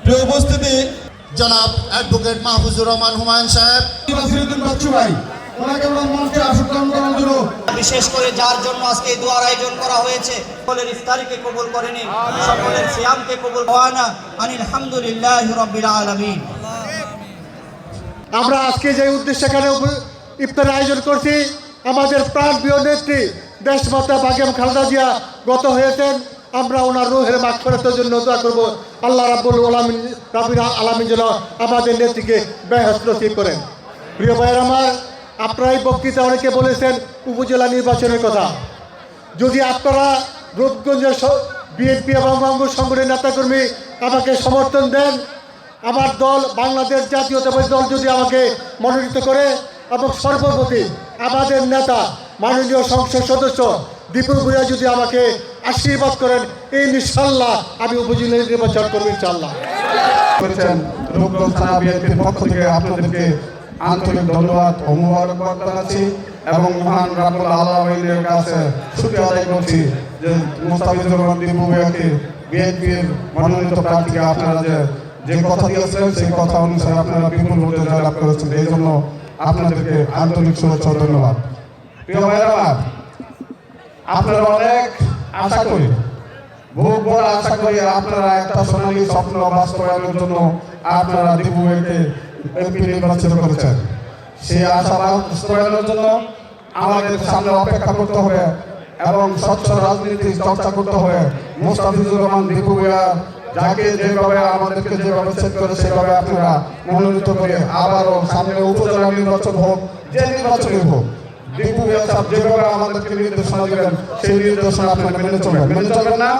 প্রিয় উপস্থিতি, জনাব অ্যাডভোকেট মাহফুজুর রহমান হুমায়ুন সাহেব, নাসিরউদ্দিন বাচ্চু ভাই, ওনাকে আমরা মঞ্চে আসন করার জন্য বিশেষ করে যার জন্য আজকে এই দোয়ার আয়োজন করা হয়েছে, সকলের ইফতারিকে কবুল করে নিন, সকলের সিয়ামকে কবুল ওয়ানা আনিল হামদুলিল্লাহি রাব্বিল আলামিন। আমরা আজকে যে উদ্দেশ্যে এখানে ইফতারের আয়োজন করছি, আমাদের প্রাণপ্রিয় নেত্রী দেশমাতা বেগম খালেদা জিয়া গত হয়েছেন। আমরা ওনার রুহের মাগফিরাতের জন্য দোয়া করব, আল্লাহ রাব্বুল আলামিন যেন আমাদের নেত্রীকে বেহেশত নসিব করেন। প্রিয় ভাইয়ের আমার, আপনারা এই বক্তৃতা অনেকে বলেছেন উপজেলা নির্বাচনের কথা। যদি আপনারা রূপগঞ্জের বিএনপি এবং অঙ্গ সংগঠনের নেতাকর্মী আমাকে সমর্থন দেন, আমার দল বাংলাদেশ জাতীয়তাবাদী দল যদি আমাকে মনোনীত করে এবং সর্বোপরি আমাদের নেতা মাননীয় সংসদ সদস্য দীপু ভূঁইয়া যদি আমাকে আশীর্বাদ করেন, ইনশাল্লাহ আমি উপজেলা নির্বাচন করব ইনশাল্লাহ। রূপগঞ্জ থানা বিএনপির পক্ষ থেকে আপনাদেরকে আন্তরিক ধন্যবাদ ও মোবারকবাদ জানাচ্ছি এবং মহান রাব্বুল আলামিনের কাছে শুকরিয়া আদায় করছি যে মুস্তাফিজুর রহমান দীপু ভূঁইয়াকে বিএনপির মনোনীত প্রার্থীকে আপনারা যে কথা দিয়েছেন সেই কথা অনুসারে আপনারা বিপুল ভোটে জয়লাভ করেছেন। এই জন্য আপনাদেরকে আন্তরিক শুভেচ্ছা ও ধন্যবাদ। প্রিয় ভাইরা, আপনারা অনেক আশা করি, বহু বড় আশা করি আপনারা একটা সোনালী স্বপ্ন বাস্তবায়নের জন্য আপনারা দীপু ভূঁইয়াকে এমপি নির্বাচিত করেছেন। সেই আশা বাস্তবায়নের জন্য আমাদের সামনে অপেক্ষা করতে হবে এবং স্বচ্ছ রাজনীতি চর্চা করতে হবে। মুস্তাফিজুর রহমান দীপু ভূঁইয়া যাকে যেভাবে আমাদেরকে যেভাবে সেট করে সেভাবে আপনারা মনোনীত করে আবারও সামনে উপজেলা নির্বাচন হোক, যে নির্বাচনই হোক, দীপু ভূঁইয়া সাহেব যেভাবে আমাদেরকে নির্দেশনা দিবেন সেই নির্দেশনা আপনারা মেনে চলবেন না?